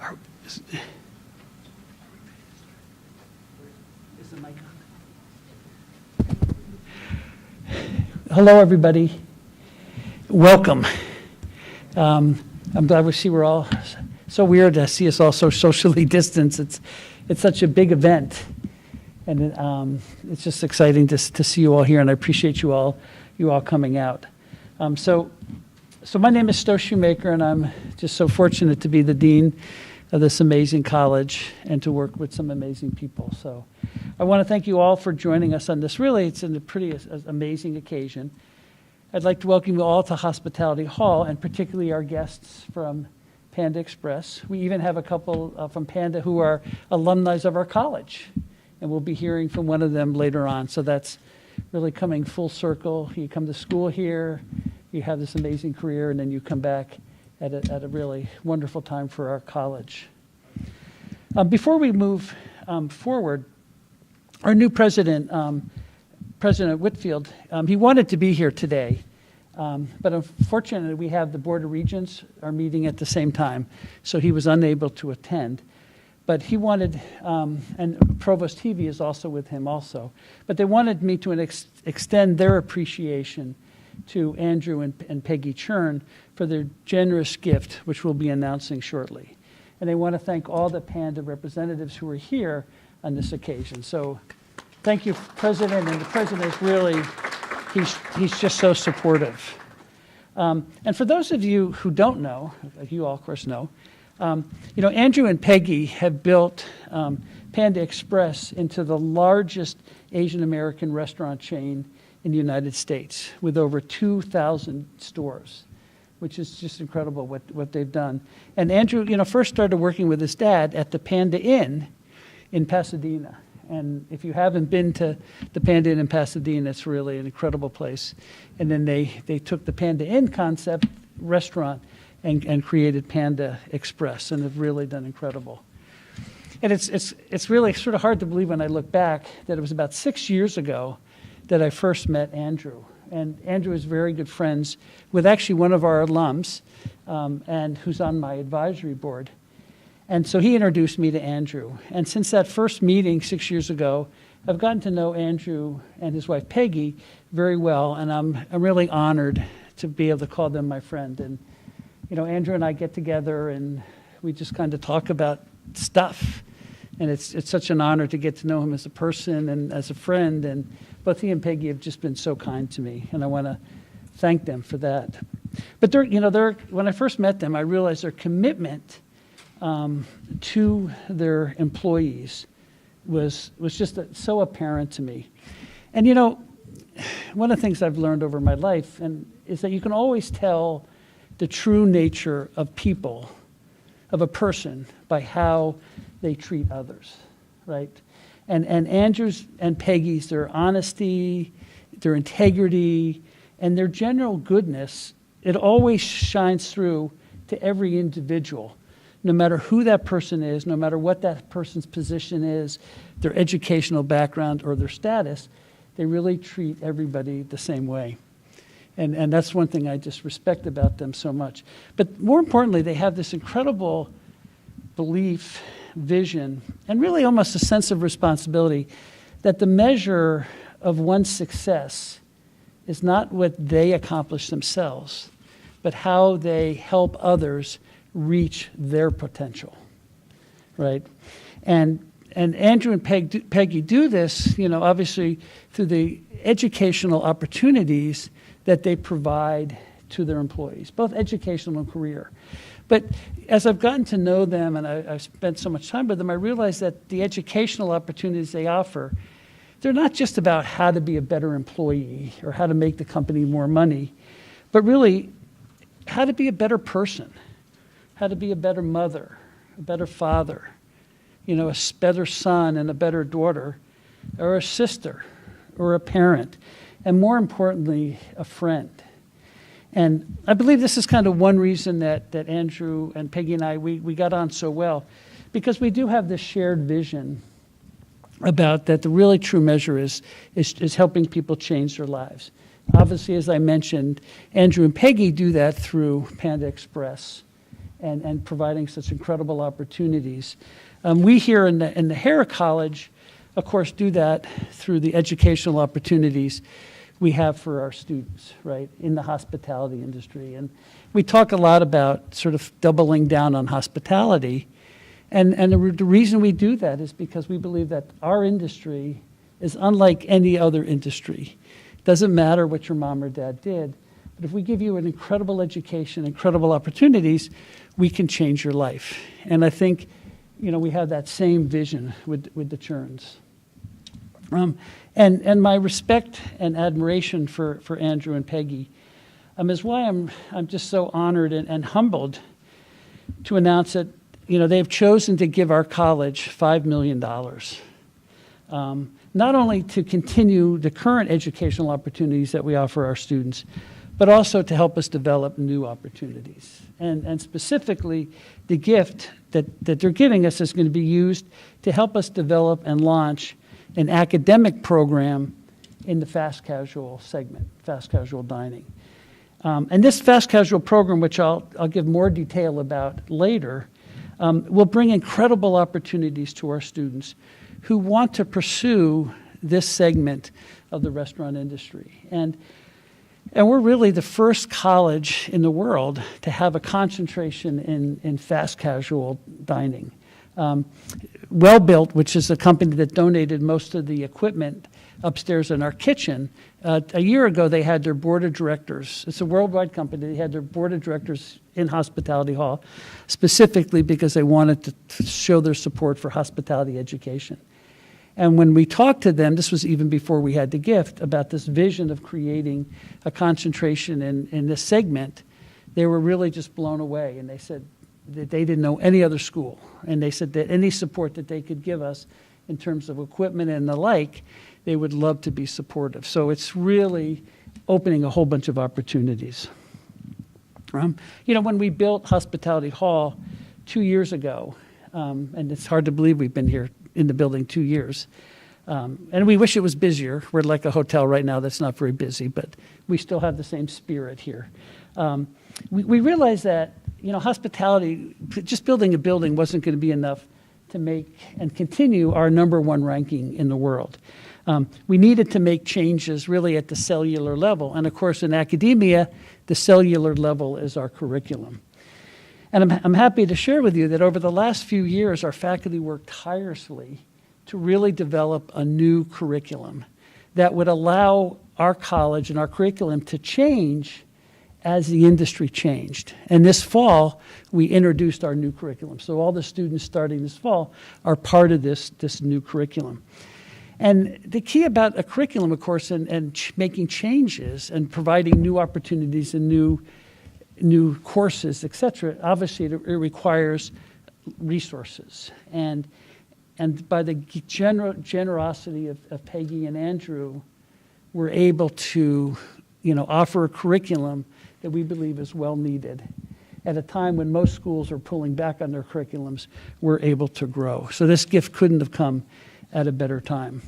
Are- Is the mic on? Hello, everybody. Welcome. I'm glad we see we're all so weird to see us all so socially distanced. It's such a big event, and it's just exciting to see you all here, and I appreciate you all coming out. So my name is Stowe Shoemaker, and I'm just so fortunate to be the dean of this amazing college and to work with some amazing people. So I want to thank you all for joining us on this. Really, it's a pretty amazing occasion. I'd like to welcome you all to Hospitality Hall, and particularly our guests from Panda Express. We even have a couple from Panda who are alumni of our college, and we'll be hearing from one of them later on. So that's really coming full circle. You come to school here, you have this amazing career, and then you come back at a really wonderful time for our college. Before we move forward, our new president, President Whitfield, he wanted to be here today, but unfortunately we have the Board of Regents are meeting at the same time, so he was unable to attend. But he wanted, and Provost Heavey is also with him also, but they wanted me to extend their appreciation to Andrew and Peggy Churn for their generous gift, which we'll be announcing shortly. And they want to thank all the Panda representatives who are here on this occasion. So thank you, President, and the President is really, he's just so supportive. And for those of you who don't know, you all of course know, Andrew and Peggy have built Panda Express into the largest Asian American restaurant chain in the United States with over 2,000 stores, which is just incredible what they've done. And Andrew, first started working with his dad at the Panda Inn in Pasadena. And if you haven't been to the Panda Inn in Pasadena, it's really an incredible place. And then they took the Panda Inn concept restaurant and created Panda Express, and have really done incredible. And it's really sort of hard to believe when I look back that it was about 6 years ago that I first met Andrew. And Andrew is very good friends with actually one of our alums, and who's on my advisory board. And so he introduced me to Andrew. And since that first meeting 6 years ago, I've gotten to know Andrew and his wife Peggy very well, and I'm really honored to be able to call them my friend. And Andrew and I get together and we just kind of talk about stuff. And it's such an honor to get to know him as a person and as a friend. And both he and Peggy have just been so kind to me, and I want to thank them for that. But when I first met them, I realized their commitment to their employees was just so apparent to me. And one of the things I've learned over my life is that you can always tell the true nature of people, of a person, by how they treat others, right? And Andrew's and Peggy's, their honesty, their integrity, and their general goodness, it always shines through to every individual, no matter who that person is, no matter what that person's position is, their educational background or their status, they really treat everybody the same way. And that's one thing I just respect about them so much. But more importantly, they have this incredible belief, vision, and really almost a sense of responsibility that the measure of one's success is not what they accomplish themselves, but how they help others reach their potential, right? And Andrew and Peggy do this, obviously through the educational opportunities that they provide to their employees, both educational and career. But as I've gotten to know them and I've spent so much time with them, I realize that the educational opportunities they offer, they're not just about how to be a better employee or how to make the company more money, but really how to be a better person, how to be a better mother, a better father, a better son and a better daughter, or a sister, or a parent, and more importantly, a friend. And I believe this is kind of one reason that Andrew and Peggy and I, we got on so well, because we do have this shared vision about that the really true measure is helping people change their lives. Obviously, as I mentioned, Andrew and Peggy do that through Panda Express, and providing such incredible opportunities. We here in the Hare College, of course, do that through the educational opportunities we have for our students, right, in the hospitality industry. And we talk a lot about sort of doubling down on hospitality. And the reason we do that is because we believe that our industry is unlike any other industry. It doesn't matter what your mom or dad did, but if we give you an incredible education, incredible opportunities, we can change your life. And I think, we have that same vision with the Cherns. And my respect and admiration for Andrew and Peggy is why I'm just so honored and humbled to announce that they've chosen to give our college $5 million, not only to continue the current educational opportunities that we offer our students, but also to help us develop new opportunities. And specifically, the gift that they're giving us is going to be used to help us develop and launch an academic program in the fast casual segment, fast casual dining. And this fast casual program, which I'll give more detail about later, will bring incredible opportunities to our students who want to pursue this segment of the restaurant industry. And we're really the first college in the world to have a concentration in fast casual dining. Well Built, which is a company that donated most of the equipment upstairs in our kitchen, a year ago they had their board of directors. It's a worldwide company. They had their board of directors in Hospitality Hall, specifically because they wanted to show their support for hospitality education. And when we talked to them, this was even before we had the gift, about this vision of creating a concentration in this segment, they were really just blown away. And they said that they didn't know any other school. And they said that any support that they could give us in terms of equipment and the like, they would love to be supportive. So it's really opening a whole bunch of opportunities. When we built Hospitality Hall 2 years ago, and it's hard to believe we've been here in the building 2 years, and we wish it was busier. We're like a hotel right now that's not very busy, but we still have the same spirit here. We realized that hospitality, just building a building wasn't going to be enough to make and continue our #1 ranking in the world. We needed to make changes really at the cellular level. And of course, in academia, the cellular level is our curriculum. And I'm happy to share with you that over the last few years, our faculty worked tirelessly to really develop a new curriculum that would allow our college and our curriculum to change as the industry changed. And this fall, we introduced our new curriculum. So all the students starting this fall are part of this new curriculum. And the key about a curriculum, of course, and making changes and providing new opportunities and new courses, et cetera, obviously it requires resources. And by the generosity of Peggy and Andrew, we're able to offer a curriculum that we believe is well needed. At a time when most schools are pulling back on their curriculums, we're able to grow. So this gift couldn't have come at a better time.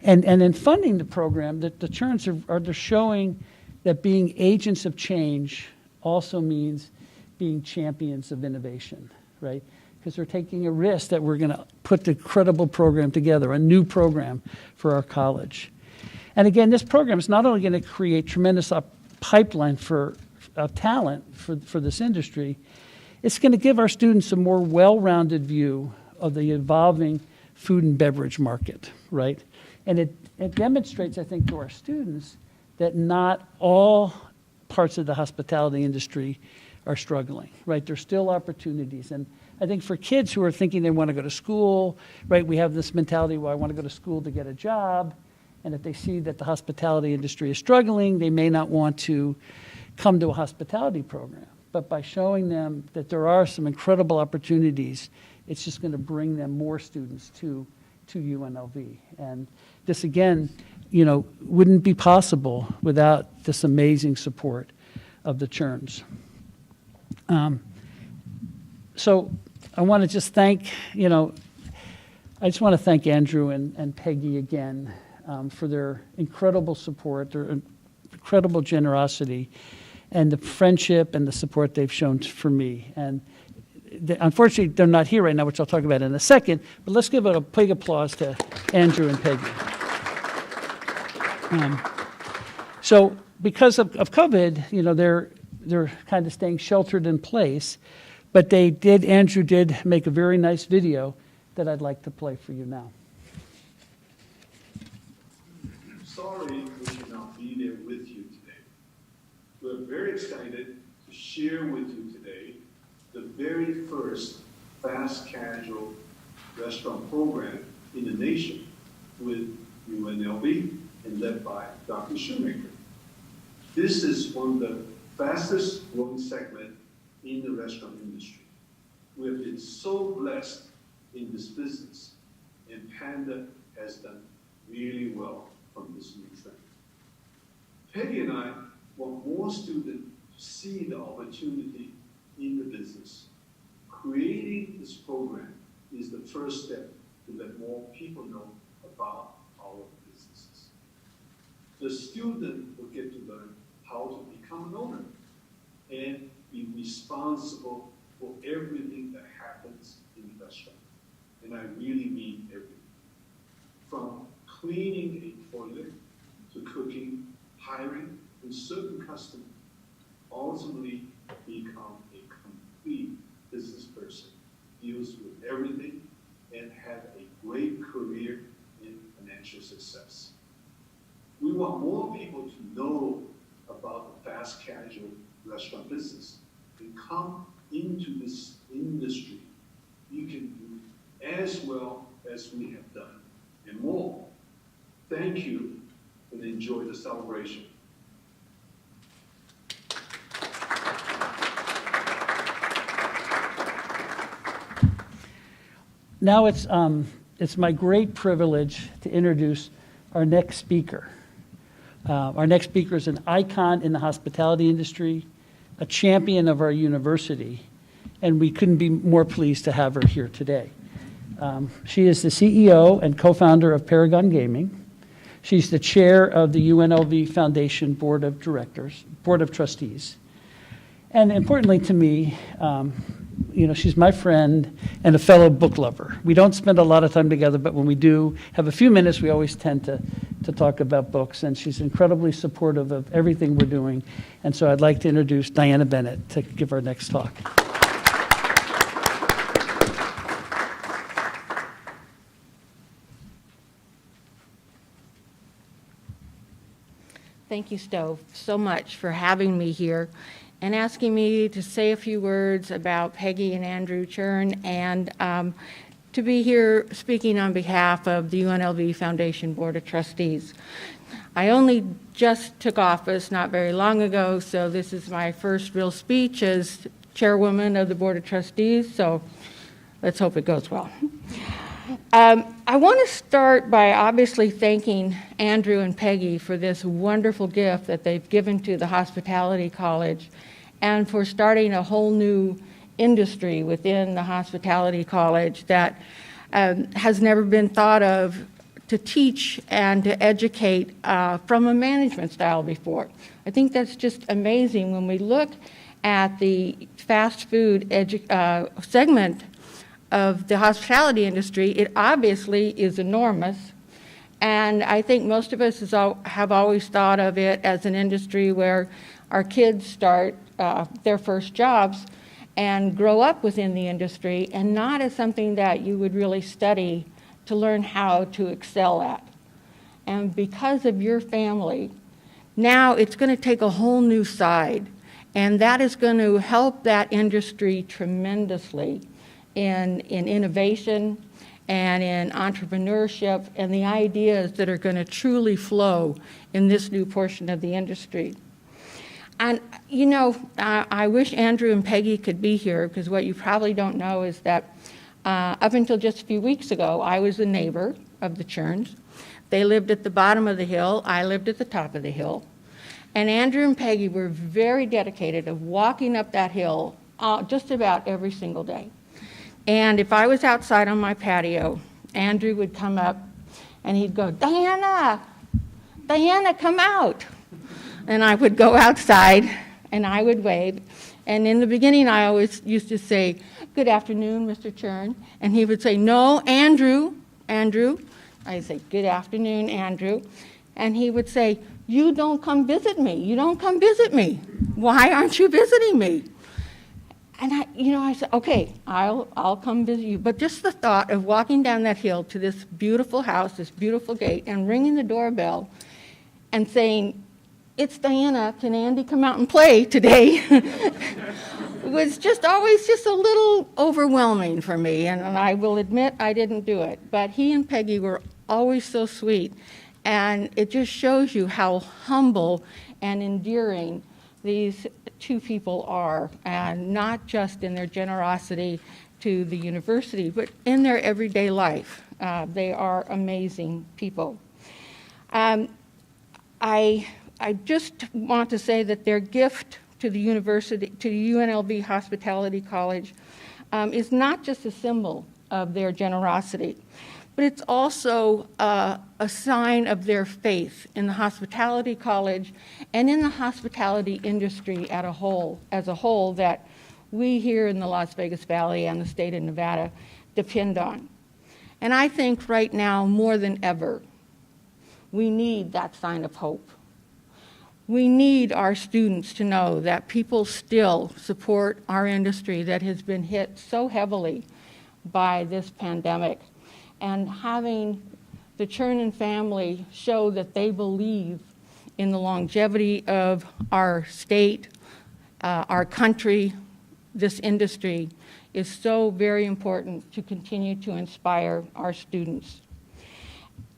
And in funding the program, the Cherns are showing that being agents of change also means being champions of innovation, right? Because they're taking a risk that we're going to put the credible program together, a new program for our college. And again, this program is not only going to create tremendous pipeline for talent for this industry, it's going to give our students a more well-rounded view of the evolving food and beverage market, right? And it demonstrates, I think, to our students that not all parts of the hospitality industry are struggling, right? There's still opportunities. And I think for kids who are thinking they want to go to school, right, we have this mentality where I want to go to school to get a job. And if they see that the hospitality industry is struggling, they may not want to come to a hospitality program. But by showing them that there are some incredible opportunities, it's just going to bring them more students to UNLV. And this, again, wouldn't be possible without this amazing support of the Cherns. So I want to just thank, Andrew and Peggy again for their incredible support, their incredible generosity, and the friendship and the support they've shown for me. And unfortunately, they're not here right now, which I'll talk about in a second, but let's give a big applause to Andrew and Peggy. So because of COVID, you know, they're kind of staying sheltered in place, but Andrew did make a very nice video that I'd like to play for you now. Sorry we cannot be there with you today. We're very excited to share with you today the very first fast casual restaurant program in the nation with UNLV and led by Dr. Shoemaker. This is one of the fastest growing segment in the restaurant industry. We have been so blessed in this business, and Panda has done really well from this new trend. Peggy and I want more students to see the opportunity in the business. Creating this program is the first step to let more people know about our businesses. The student will get to learn how to become an owner and be responsible for everything that happens in the restaurant. And I really mean everything. From cleaning a toilet to cooking, hiring, and serving customers, ultimately become a complete business person, deals with everything, and have a great career in financial success. We want more people to know about the fast casual restaurant business and come into this industry. You can do as well as we have done and more. Thank you, and enjoy the celebration. Now it's my great privilege to introduce our next speaker. Our next speaker is an icon in the hospitality industry, a champion of our university, and we couldn't be more pleased to have her here today. She is the CEO and co-founder of Paragon Gaming. She's the chair of the UNLV Foundation Board of Trustees. And importantly to me, you know, she's my friend and a fellow book lover. We don't spend a lot of time together, but when we do have a few minutes, we always tend to talk about books, and she's incredibly supportive of everything we're doing. And so I'd like to introduce Diana Bennett to give our next talk. Thank you, Stowe, so much for having me here and asking me to say a few words about Peggy and Andrew Churn and to be here speaking on behalf of the UNLV Foundation Board of Trustees. I only just took office not very long ago, so this is my first real speech as chairwoman of the Board of Trustees, so let's hope it goes well. I want to start by obviously thanking Andrew and Peggy for this wonderful gift that they've given to the Hospitality College and for starting a whole new industry within the Hospitality College that has never been thought of to teach and to educate from a management style before. I think that's just amazing when we look at the fast food segment of the hospitality industry. It obviously is enormous, and I think most of us have always thought of it as an industry where our kids start their first jobs and grow up within the industry, and not as something that you would really study to learn how to excel at. And because of your family, now it's going to take a whole new side, and that is going to help that industry tremendously in innovation and in entrepreneurship and the ideas that are going to truly flow in this new portion of the industry. And, you know, I wish Andrew and Peggy could be here, because what you probably don't know is that up until just a few weeks ago, I was a neighbor of the Churns. They lived at the bottom of the hill. I lived at the top of the hill. And Andrew and Peggy were very dedicated of walking up that hill just about every single day. And if I was outside on my patio, Andrew would come up and he'd go, Diana, come out. And I would go outside and I would wave. And in the beginning, I always used to say, "Good afternoon, Mr. Chern." And he would say, "No, Andrew, Andrew." I'd say, "Good afternoon, Andrew." And he would say, "You don't come visit me. You don't come visit me. Why aren't you visiting me?" And I said, "Okay, I'll come visit you." But just the thought of walking down that hill to this beautiful house, this beautiful gate, and ringing the doorbell and saying, "It's Diana, can Andy come out and play today?" was just always just a little overwhelming for me. And I will admit I didn't do it. But he and Peggy were always so sweet. And it just shows you how humble and endearing these two people are, and not just in their generosity to the university, but in their everyday life. They are amazing people. I just want to say that their gift to the university, to the UNLV Hospitality College, is not just a symbol of their generosity, but it's also a sign of their faith in the hospitality college and in the hospitality industry as a whole that we here in the Las Vegas Valley and the state of Nevada depend on. And I think right now, more than ever, we need that sign of hope. We need our students to know that people still support our industry that has been hit so heavily by this pandemic. And having the Chern family show that they believe in the longevity of our state, our country, this industry, is so very important to continue to inspire our students.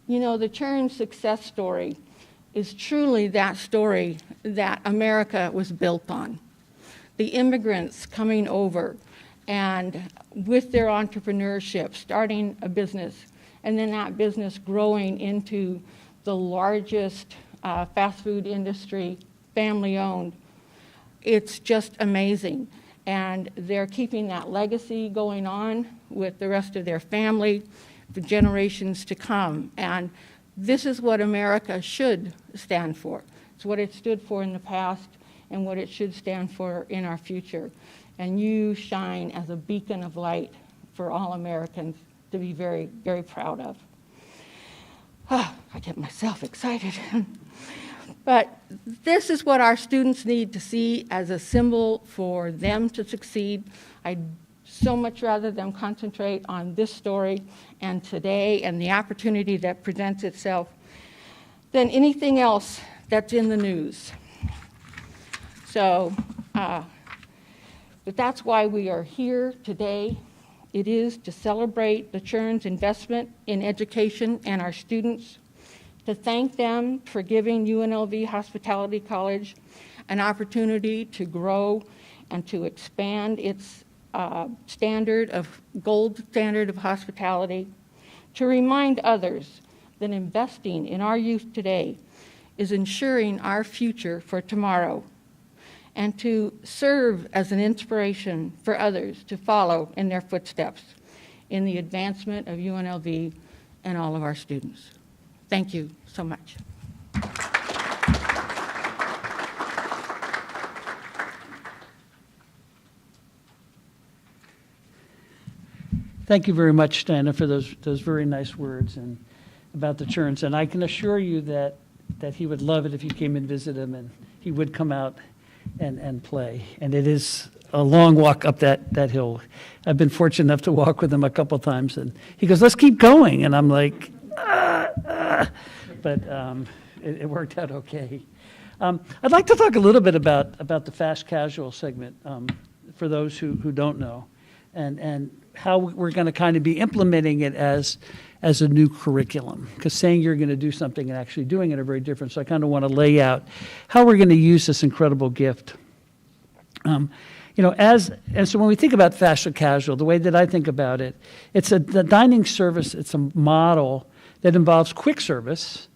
You know, the Chern success story is truly that story that America was built on. The immigrants coming over and with their entrepreneurship, starting a business, and then that business growing into the largest fast food industry, family-owned. It's just amazing. And they're keeping that legacy going on with the rest of their family for generations to come. And this is what America should stand for. It's what it stood for in the past and what it should stand for in our future. And you shine as a beacon of light for all Americans to be very, very proud of. Oh, I get myself excited. But this is what our students need to see as a symbol for them to succeed. I'd so much rather them concentrate on this story and today and the opportunity that presents itself than anything else that's in the news. So, but that's why we are here today. It is to celebrate the Chern's investment in education and our students, to thank them for giving UNLV Hospitality College an opportunity to grow and to expand its gold standard of hospitality, to remind others that investing in our youth today is ensuring our future for tomorrow, and to serve as an inspiration for others to follow in their footsteps in the advancement of UNLV and all of our students. Thank you so much. Thank you very much, Diana, for those very nice words and about the Cherns. And I can assure you that he would love it if you came and visit him, and he would come out and play. And it is a long walk up that hill. I've been fortunate enough to walk with him a couple times, and he goes, "Let's keep going." And I'm like, but it worked out okay. I'd like to talk a little bit about the fast casual segment for those who don't know, and how we're going to kind of be implementing it as a new curriculum, because saying you're going to do something and actually doing it are very different. So I kind of want to lay out how we're going to use this incredible gift. And so when we think about fast casual, the way that I think about it, the dining service, it's a model that involves quick service,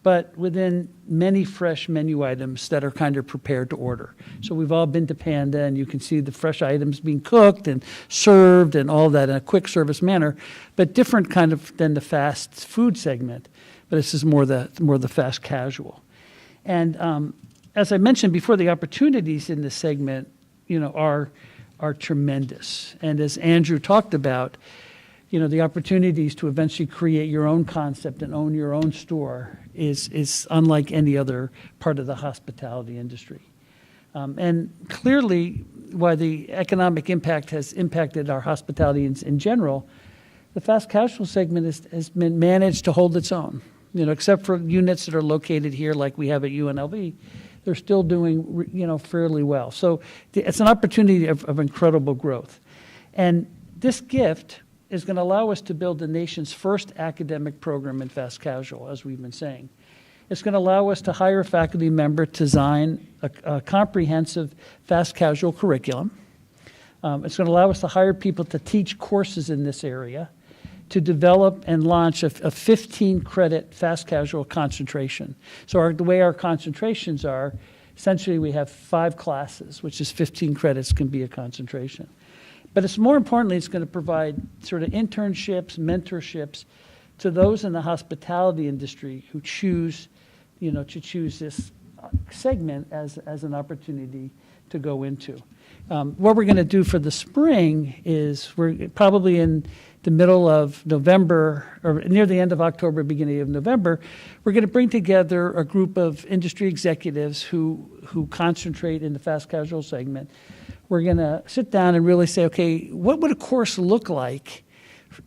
but within many fresh menu items that are kind of prepared to order. So we've all been to Panda, and you can see the fresh items being cooked and served and all that in a quick service manner, but different kind of than the fast food segment. But this is more the fast casual. And as I mentioned before, the opportunities in this segment, are tremendous. And as Andrew talked about, the opportunities to eventually create your own concept and own your own store is unlike any other part of the hospitality industry. And clearly, while the economic impact has impacted our hospitality in general, the fast casual segment has been managed to hold its own. Except for units that are located here like we have at UNLV, they're still doing, fairly well. So it's an opportunity of incredible growth. And this gift is going to allow us to build the nation's first academic program in fast casual, as we've been saying. It's going to allow us to hire a faculty member to design a comprehensive fast casual curriculum. It's going to allow us to hire people to teach courses in this area, to develop and launch a 15-credit fast casual concentration. So the way our concentrations are, essentially we have 5 classes, which is 15 credits can be a concentration. But it's more importantly, it's going to provide sort of internships, mentorships to those in the hospitality industry who choose, to choose this segment as an opportunity to go into. What we're going to do for the spring is we're probably in the middle of November or near the end of October, beginning of November, we're going to bring together a group of industry executives who concentrate in the fast casual segment. We're going to sit down and really say, okay, what would a course look like,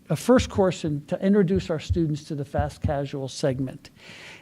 a first course to introduce our students to the fast casual segment.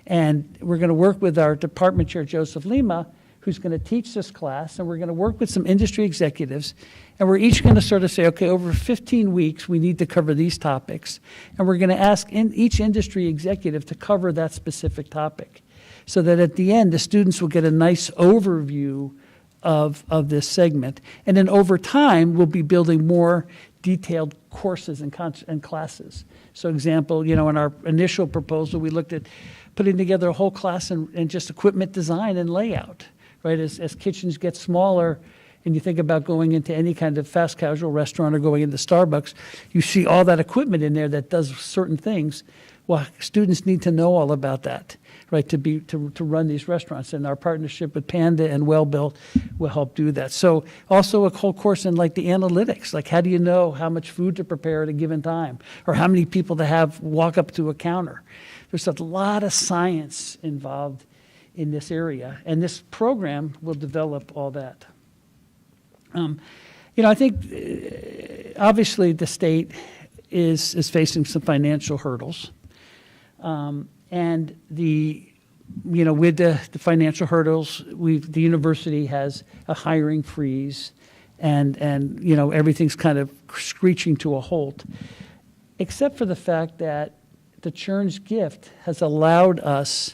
And we're going to work with our department chair, Joseph Lima, who's going to teach this class, and we're going to work with some industry executives, and we're each going to sort of say, okay, over 15 weeks, we need to cover these topics, and we're going to ask each industry executive to cover that specific topic, so that at the end, the students will get a nice overview of this segment, and then over time, we'll be building more detailed courses and classes. So example, in our initial proposal, we looked at putting together a whole class in just equipment design and layout. Right, as kitchens get smaller and you think about going into any kind of fast casual restaurant or going into Starbucks, you see all that equipment in there that does certain things. Well, students need to know all about that, right, to run these restaurants. And our partnership with Panda and Wellbuilt will help do that. So also a whole course in like the analytics, like how do you know how much food to prepare at a given time or how many people to have walk up to a counter. There's a lot of science involved in this area, and this program will develop all that. I think obviously the state is facing some financial hurdles, and with the financial hurdles, the university has a hiring freeze, and everything's kind of screeching to a halt, except for the fact that the Churns gift has allowed us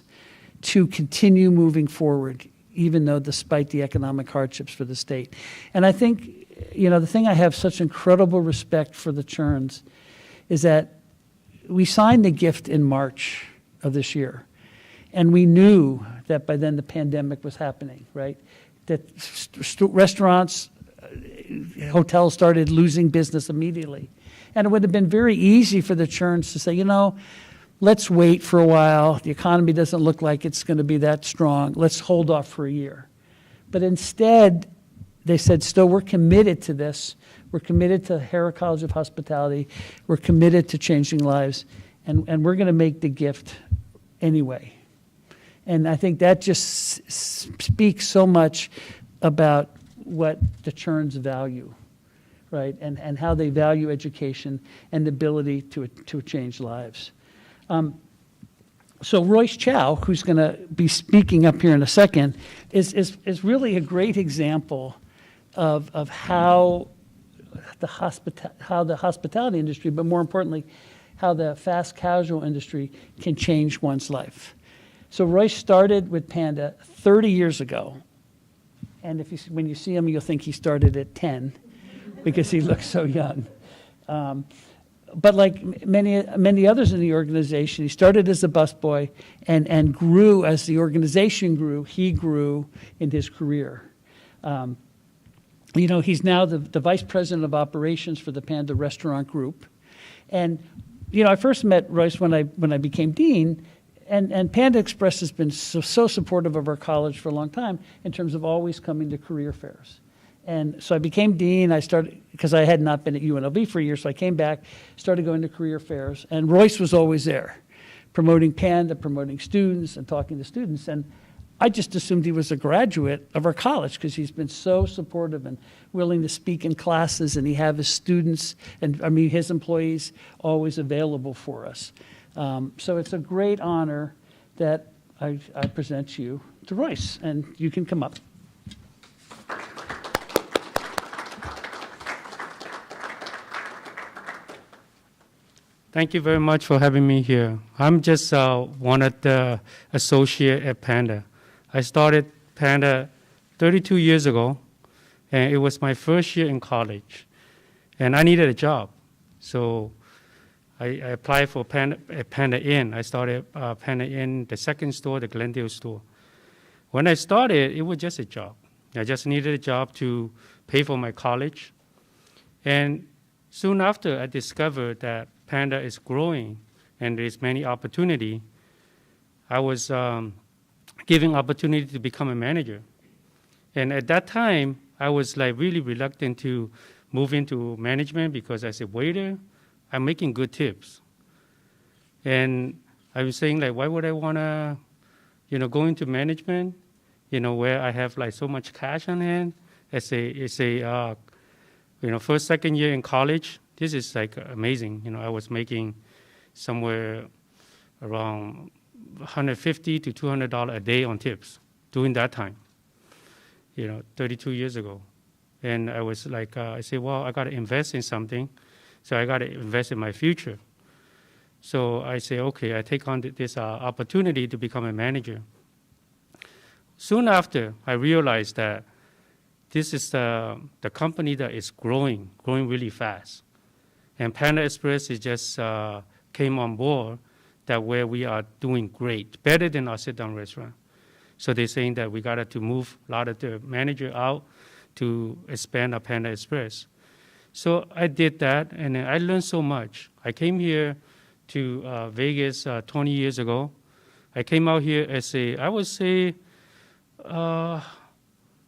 to continue moving forward, even though despite the economic hardships for the state. And I think, the thing I have such incredible respect for the Churns is that we signed the gift in March of this year. And we knew that by then the pandemic was happening, right? That restaurants, hotels started losing business immediately. And it would have been very easy for the Churns to say, let's wait for a while. The economy doesn't look like it's going to be that strong. Let's hold off for a year. But instead, they said, still, we're committed to this. We're committed to Harrah College of Hospitality. We're committed to changing lives. And we're going to make the gift anyway. And I think that just speaks so much about what the Churns value, right? And how they value education and the ability to change lives. So Royce Chow, who's going to be speaking up here in a second, is really a great example of how the hospitality industry, but more importantly, how the fast casual industry can change one's life. So Royce started with Panda 30 years ago, and when you see him, you'll think he started at 10 because he looks so young. But like many others in the organization, he started as a busboy and grew as the organization grew. He grew in his career. He's now the vice president of operations for the Panda Restaurant Group. And I first met Royce when I became dean, And Panda Express has been so supportive of our college for a long time in terms of always coming to career fairs. And so I became dean. I started, because I had not been at UNLV for a year, so I came back, started going to career fairs. And Royce was always there, promoting Panda, promoting students, and talking to students. And I just assumed he was a graduate of our college because he's been so supportive and willing to speak in classes, and he have his students, and I mean his employees, always available for us. So it's a great honor that I present you to Royce, and you can come up. Thank you very much for having me here. I'm just one of the associate at Panda. I started Panda 32 years ago, and it was my first year in college. And I needed a job. So I applied for Panda Inn. I started Panda Inn, the second store, the Glendale store. When I started, it was just a job. I just needed a job to pay for my college. And soon after, I discovered that Panda is growing and there's many opportunity. I was given opportunity to become a manager. And at that time, I was like really reluctant to move into management because as a waiter, I'm making good tips. And I was saying like, why would I want to, go into management, where I have like so much cash on hand as a first, second year in college. This is like amazing. I was making somewhere around $150 to $200 a day on tips during that time, 32 years ago. And I was like, I said, well, I got to invest in something. So I got to invest in my future. So I say, okay, I take on this opportunity to become a manager. Soon after, I realized that this is the company that is growing really fast. And Panda Express is just came on board that where we are doing great, better than our sit-down restaurant. So they're saying that we got to move a lot of the manager out to expand our Panda Express. So I did that, and I learned so much. I came here to Vegas 20 years ago. I came out here as I would say, I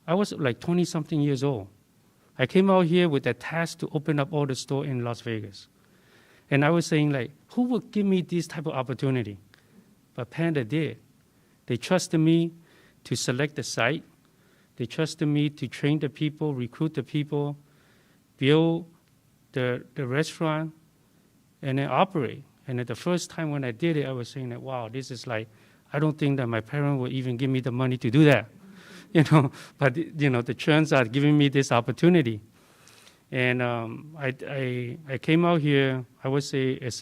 was like 20-something years old. I came out here with a task to open up all the stores in Las Vegas. And I was saying, like, who would give me this type of opportunity? But Panda did. They trusted me to select the site. They trusted me to train the people, recruit the people, build the restaurant, and then operate. And at the first time when I did it, I was saying that, wow, this is like, I don't think that my parents would even give me the money to do that. But the churns are giving me this opportunity. And I came out here, I would say, as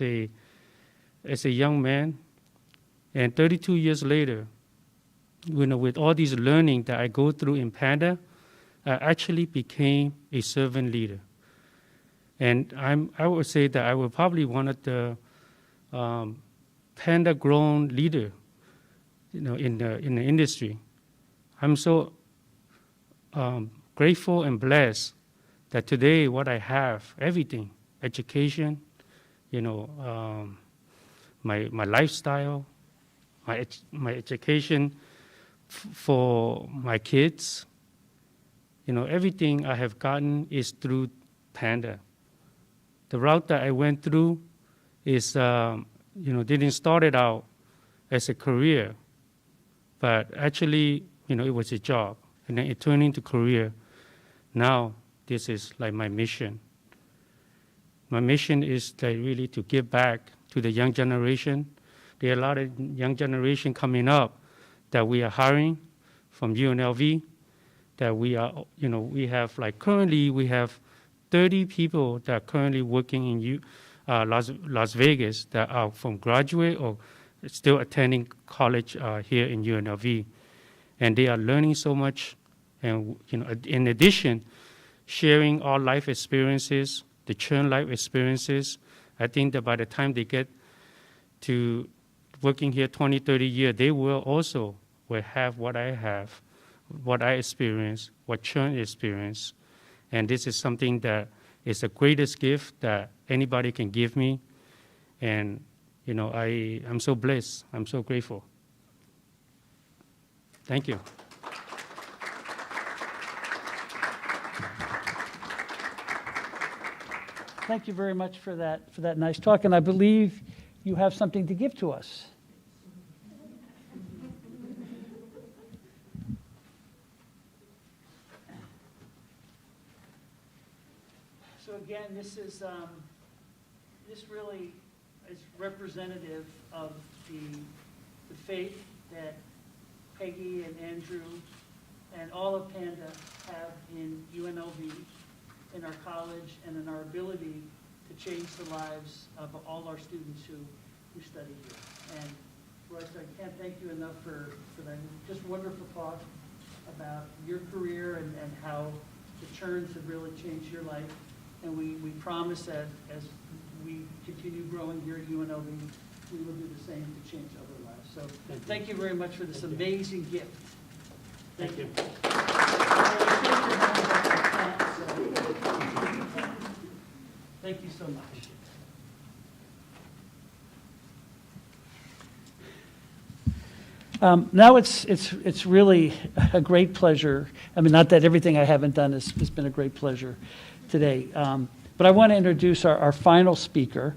a young man. And 32 years later, with all these learning that I go through in Panda, I actually became a servant leader. And I would say that I was probably one of the Panda-grown leader, in the industry. I'm so grateful and blessed that today what I have, everything, education, my lifestyle, my education for my kids, everything I have gotten is through Panda. The route that I went through is, didn't start it out as a career, but actually, it was a job, and then it turned into career. Now, this is like my mission. My mission is like really to give back to the young generation. There are a lot of young generation coming up that we are hiring from UNLV, that we are, we have like currently we have 30 people that are currently working in Las Vegas that are from graduate or still attending college here in UNLV. And they are learning so much. And, in addition, sharing our life experiences, the churn life experiences. I think that by the time they get to working here 20, 30 years, they will have what I have, what I experience, what churn experience. And this is something that is the greatest gift that anybody can give me. And I'm so blessed. I'm so grateful. Thank you. Thank you very much for that nice talk, and I believe you have something to give to us. So again, this really is representative of the faith that Peggy and Andrew and all of Panda have in UNLV, in our college, and in our ability to change the lives of all our students who study here. And Royce, I can't thank you enough for that just wonderful talk about your career and how the Cherns have really changed your life. And we promise that as we continue growing here at UNLV, we will do the same to change other lives. So thank you very much for this amazing gift. Thank you. Thank you so much. Now it's really a great pleasure. I mean, not that everything I haven't done has been a great pleasure today, but I want to introduce our final speaker.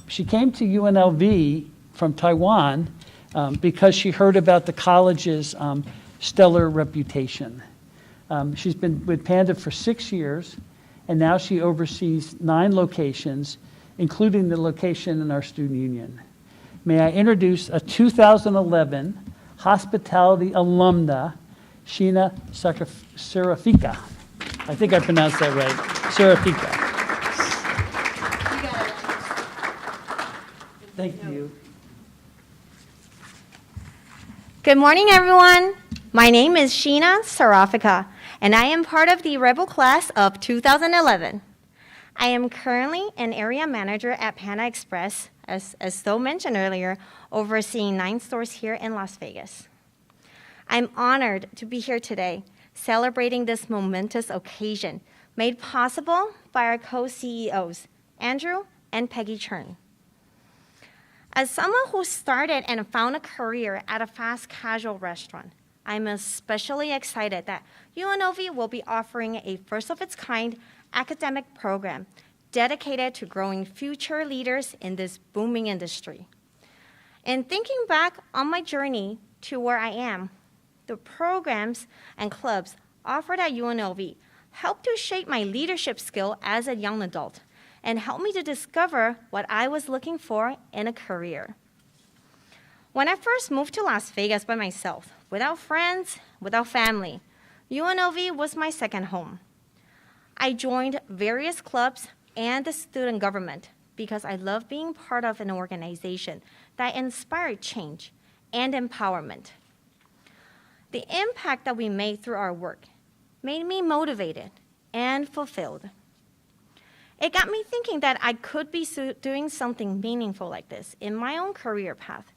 She came to UNLV from Taiwan because she heard about the college's stellar reputation. She's been with Panda for 6 years, and now she oversees 9 locations, including the location in our student union. May I introduce a 2011 hospitality alumna, Sheena Serafika. I think I pronounced that right, Serafika. Thank you. Good morning, everyone. My name is Sheena Serafika, and I am part of the Rebel class of 2011. I am currently an area manager at Panda Express, as Stowe mentioned earlier, overseeing 9 stores here in Las Vegas. I'm honored to be here today, celebrating this momentous occasion made possible by our co-CEOs, Andrew and Peggy Chern. As someone who started and found a career at a fast casual restaurant, I'm especially excited that UNLV will be offering a first-of-its-kind academic program dedicated to growing future leaders in this booming industry. And thinking back on my journey to where I am, the programs and clubs offered at UNLV helped to shape my leadership skill as a young adult and helped me to discover what I was looking for in a career. When I first moved to Las Vegas by myself, without friends, without family, UNLV was my second home. I joined various clubs and the student government because I love being part of an organization that inspired change and empowerment. The impact that we made through our work made me motivated and fulfilled. It got me thinking that I could be doing something meaningful like this in my own career path.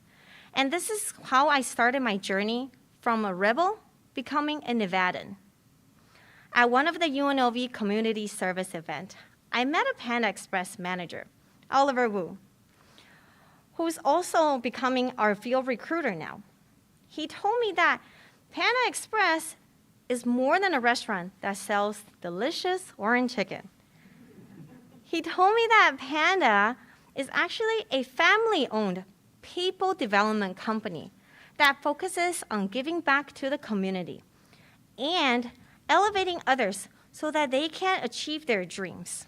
And this is how I started my journey from a rebel becoming a Nevadan. At one of the UNLV community service event, I met a Panda Express manager, Oliver Wu, who's also becoming our field recruiter now. He told me that Panda Express is more than a restaurant that sells delicious orange chicken. He told me that Panda is actually a family-owned people development company that focuses on giving back to the community and elevating others so that they can achieve their dreams.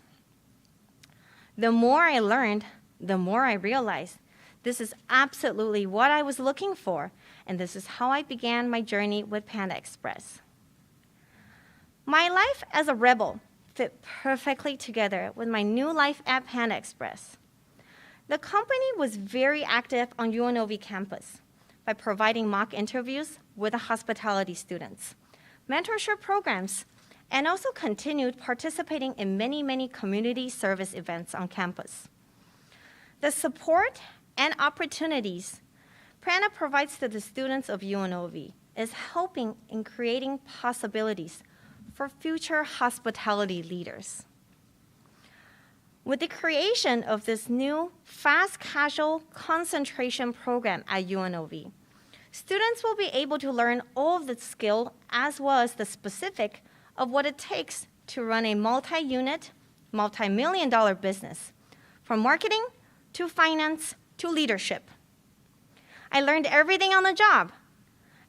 The more I learned, the more I realized this is absolutely what I was looking for, and this is how I began my journey with Panda Express. My life as a rebel fit perfectly together with my new life at Panda Express. The company was very active on UNLV campus by providing mock interviews with the hospitality students, mentorship programs, and also continued participating in many community service events on campus. The support and opportunities Panda provides to the students of UNLV is helping in creating possibilities for future hospitality leaders. With the creation of this new fast casual concentration program at UNLV, students will be able to learn all of the skill as well as the specific of what it takes to run a multi-unit, multi-million-dollar business, from marketing to finance to leadership. I learned everything on the job,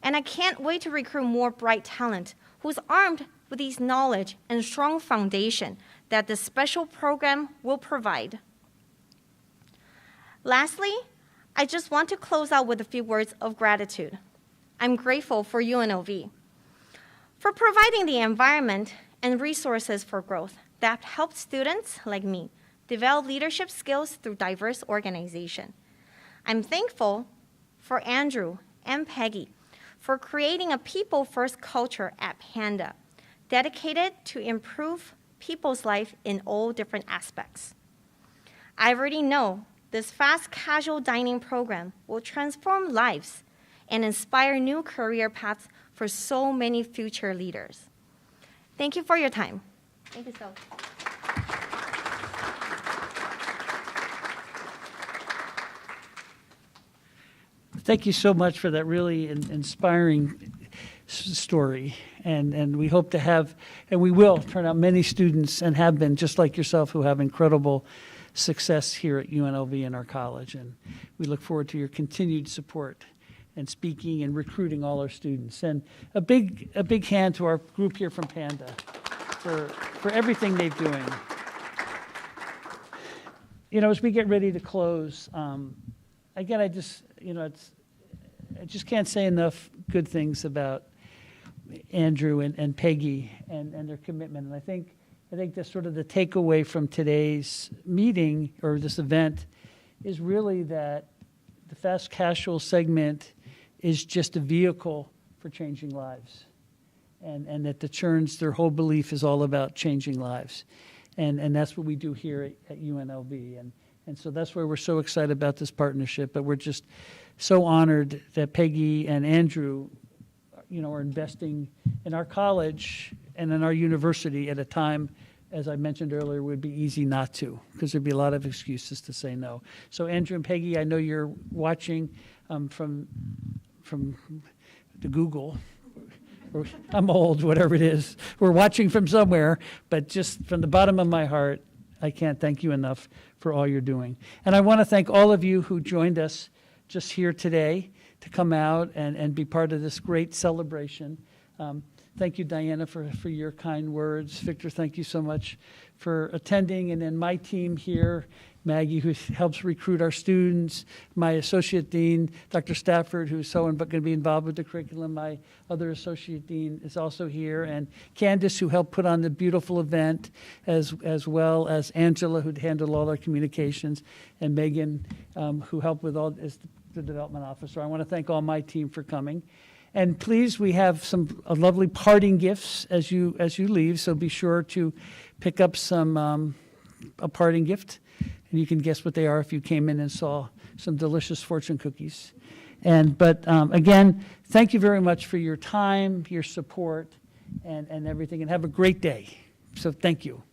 and I can't wait to recruit more bright talent who's armed with these knowledge and strong foundation that this special program will provide. Lastly, I just want to close out with a few words of gratitude. I'm grateful for UNLV for providing the environment and resources for growth that helped students like me develop leadership skills through diverse organization. I'm thankful for Andrew and Peggy for creating a people-first culture at Panda, dedicated to improve people's life in all different aspects. I already know this fast casual dining program will transform lives and inspire new career paths for so many future leaders. Thank you for your time. Thank you so much. Thank you so much for that really inspiring story. And we hope to have, and we will turn out many students, and have been, just like yourself, who have incredible success here at UNLV in our college. And we look forward to your continued support and speaking and recruiting all our students. And a big hand to our group here from Panda for everything they're doing. You know, as we get ready to close, again, I just can't say enough good things about Andrew and Peggy and their commitment. And I think that's sort of the takeaway from today's meeting or this event is really that the fast casual segment is just a vehicle for changing lives. And that the Churns, their whole belief is all about changing lives. And that's what we do here at UNLV. And so that's why we're so excited about this partnership. But we're just so honored that Peggy and Andrew, are investing in our college and in our university at a time, as I mentioned earlier, would be easy not to, because there'd be a lot of excuses to say no. So Andrew and Peggy, I know you're watching from the Google. I'm old, whatever it is. We're watching from somewhere, but just from the bottom of my heart, I can't thank you enough for all you're doing. And I want to thank all of you who joined us just here today to come out and be part of this great celebration. Thank you, Diana, for your kind words. Victor, thank you so much for attending. And then my team here, Maggie, who helps recruit our students, my associate dean, Dr. Stafford, who's going to be involved with the curriculum. My other associate dean is also here, and Candace, who helped put on the beautiful event, as well as Angela, who handled all our communications, and Megan, who helped with all as the development officer. I want to thank all my team for coming. And please, we have some lovely parting gifts as you leave, so be sure to pick up a parting gift. And you can guess what they are if you came in and saw some delicious fortune cookies. But again, thank you very much for your time, your support, and everything, and have a great day. So thank you.